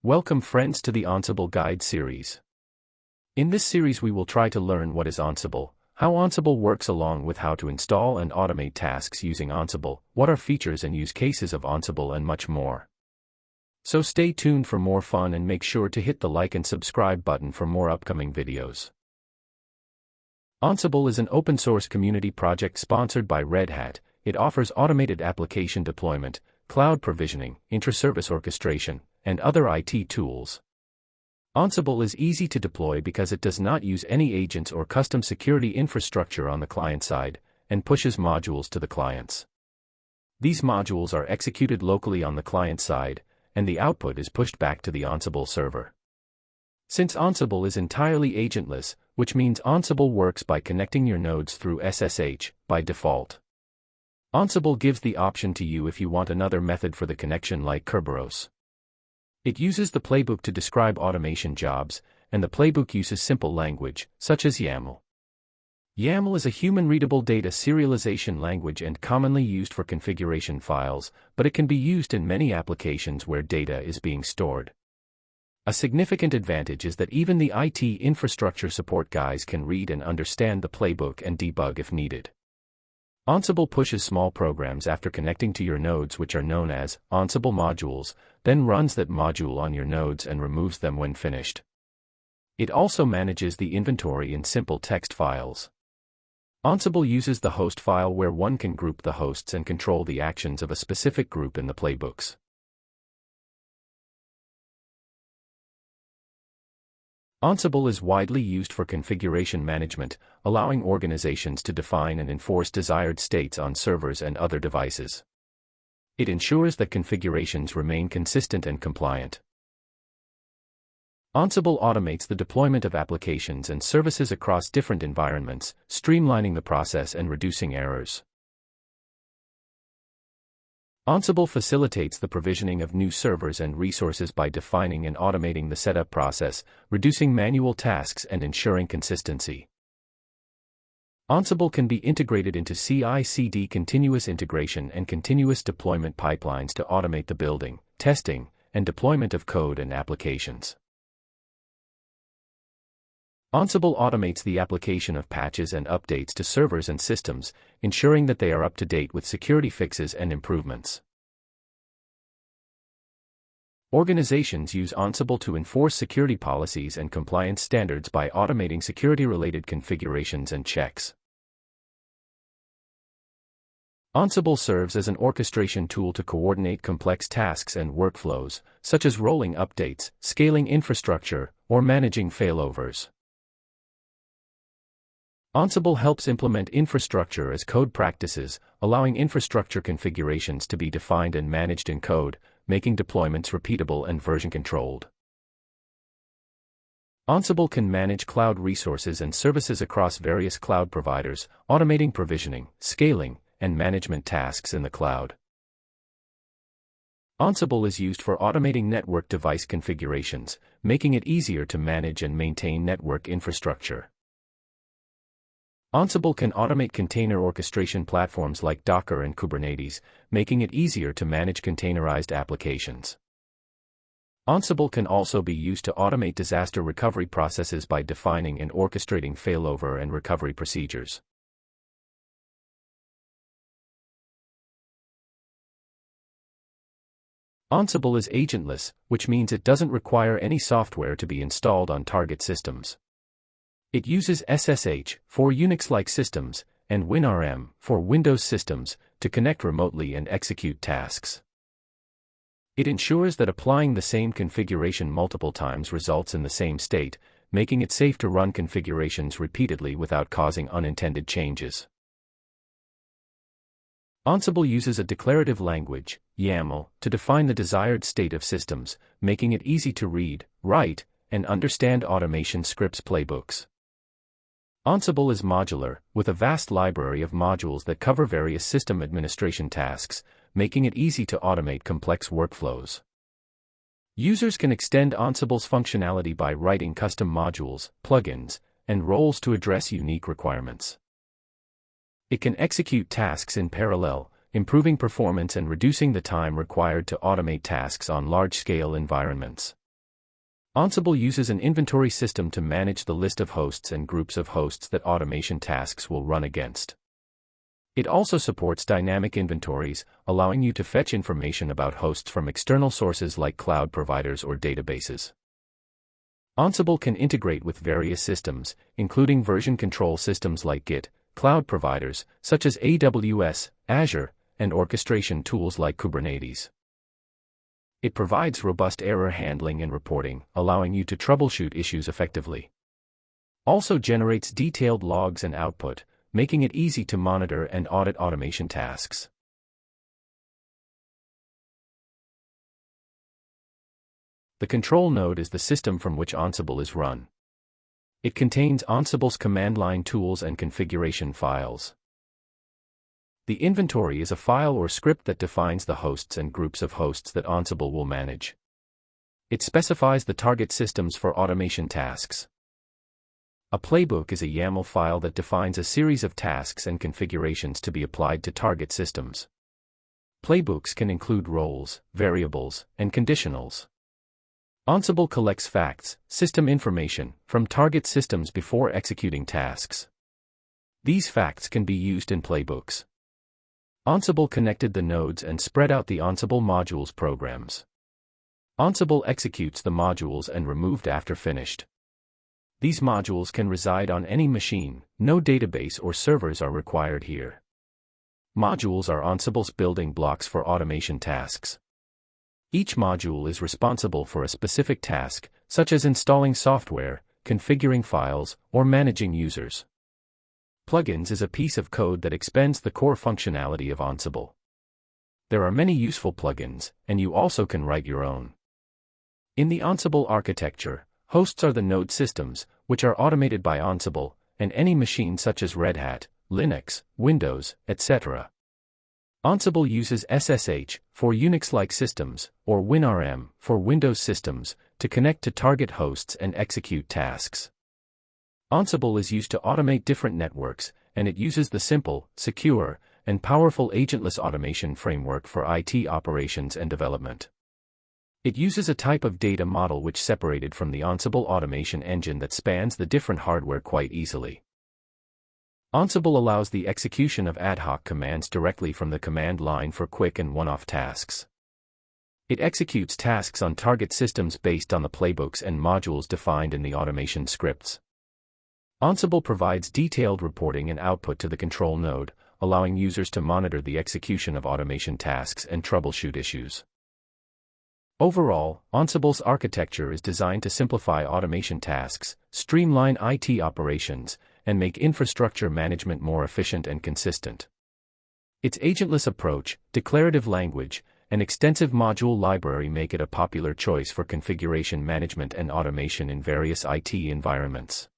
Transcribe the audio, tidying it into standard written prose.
Welcome friends to the Ansible Guide series. In this series we will try to learn what is Ansible, how Ansible works along with how to install and automate tasks using Ansible, what are features and use cases of Ansible and much more. So stay tuned for more fun and make sure to hit the like and subscribe button for more upcoming videos. Ansible is an open source community project sponsored by Red Hat. It offers automated application deployment, cloud provisioning, intra-service orchestration, and other IT tools. Ansible is easy to deploy because it does not use any agents or custom security infrastructure on the client side, and pushes modules to the clients. These modules are executed locally on the client side, and the output is pushed back to the Ansible server. Since Ansible is entirely agentless, which means Ansible works by connecting your nodes through SSH, by default. Ansible gives the option to you if you want another method for the connection like Kerberos. It uses the playbook to describe automation jobs, and the playbook uses simple language, such as YAML. YAML is a human-readable data serialization language and commonly used for configuration files, but it can be used in many applications where data is being stored. A significant advantage is that even the IT infrastructure support guys can read and understand the playbook and debug if needed. Ansible pushes small programs after connecting to your nodes, which are known as Ansible modules, then runs that module on your nodes and removes them when finished. It also manages the inventory in simple text files. Ansible uses the host file where one can group the hosts and control the actions of a specific group in the playbooks. Ansible is widely used for configuration management, allowing organizations to define and enforce desired states on servers and other devices. It ensures that configurations remain consistent and compliant. Ansible automates the deployment of applications and services across different environments, streamlining the process and reducing errors. Ansible facilitates the provisioning of new servers and resources by defining and automating the setup process, reducing manual tasks and ensuring consistency. Ansible can be integrated into CI/CD continuous integration and continuous deployment pipelines to automate the building, testing, and deployment of code and applications. Ansible automates the application of patches and updates to servers and systems, ensuring that they are up to date with security fixes and improvements. Organizations use Ansible to enforce security policies and compliance standards by automating security-related configurations and checks. Ansible serves as an orchestration tool to coordinate complex tasks and workflows, such as rolling updates, scaling infrastructure, or managing failovers. Ansible helps implement infrastructure as code practices, allowing infrastructure configurations to be defined and managed in code, making deployments repeatable and version-controlled. Ansible can manage cloud resources and services across various cloud providers, automating provisioning, scaling, and management tasks in the cloud. Ansible is used for automating network device configurations, making it easier to manage and maintain network infrastructure. Ansible can automate container orchestration platforms like Docker and Kubernetes, making it easier to manage containerized applications. Ansible can also be used to automate disaster recovery processes by defining and orchestrating failover and recovery procedures. Ansible is agentless, which means it doesn't require any software to be installed on target systems. It uses SSH for Unix-like systems and WinRM for Windows systems to connect remotely and execute tasks. It ensures that applying the same configuration multiple times results in the same state, making it safe to run configurations repeatedly without causing unintended changes. Ansible uses a declarative language, YAML, to define the desired state of systems, making it easy to read, write, and understand automation scripts playbooks. Ansible is modular, with a vast library of modules that cover various system administration tasks, making it easy to automate complex workflows. Users can extend Ansible's functionality by writing custom modules, plugins, and roles to address unique requirements. It can execute tasks in parallel, improving performance and reducing the time required to automate tasks on large-scale environments. Ansible uses an inventory system to manage the list of hosts and groups of hosts that automation tasks will run against. It also supports dynamic inventories, allowing you to fetch information about hosts from external sources like cloud providers or databases. Ansible can integrate with various systems, including version control systems like Git, cloud providers, such as AWS, Azure, and orchestration tools like Kubernetes. It provides robust error handling and reporting, allowing you to troubleshoot issues effectively. Also generates detailed logs and output, making it easy to monitor and audit automation tasks. The control node is the system from which Ansible is run. It contains Ansible's command line tools and configuration files. The inventory is a file or script that defines the hosts and groups of hosts that Ansible will manage. It specifies the target systems for automation tasks. A playbook is a YAML file that defines a series of tasks and configurations to be applied to target systems. Playbooks can include roles, variables, and conditionals. Ansible collects facts, system information, from target systems before executing tasks. These facts can be used in playbooks. Ansible connected the nodes and spread out the Ansible modules programs. Ansible executes the modules and removed after finished. These modules can reside on any machine, no database or servers are required here. Modules are Ansible's building blocks for automation tasks. Each module is responsible for a specific task, such as installing software, configuring files, or managing users. Plugins is a piece of code that expands the core functionality of Ansible. There are many useful plugins, and you also can write your own. In the Ansible architecture, hosts are the node systems, which are automated by Ansible, and any machine such as Red Hat, Linux, Windows, etc. Ansible uses SSH for Unix-like systems, or WinRM for Windows systems, to connect to target hosts and execute tasks. Ansible is used to automate different networks, and it uses the simple, secure, and powerful agentless automation framework for IT operations and development. It uses a type of data model which separated from the Ansible automation engine that spans the different hardware quite easily. Ansible allows the execution of ad hoc commands directly from the command line for quick and one-off tasks. It executes tasks on target systems based on the playbooks and modules defined in the automation scripts. Ansible provides detailed reporting and output to the control node, allowing users to monitor the execution of automation tasks and troubleshoot issues. Overall, Ansible's architecture is designed to simplify automation tasks, streamline IT operations, and make infrastructure management more efficient and consistent. Its agentless approach, declarative language, and extensive module library make it a popular choice for configuration management and automation in various IT environments.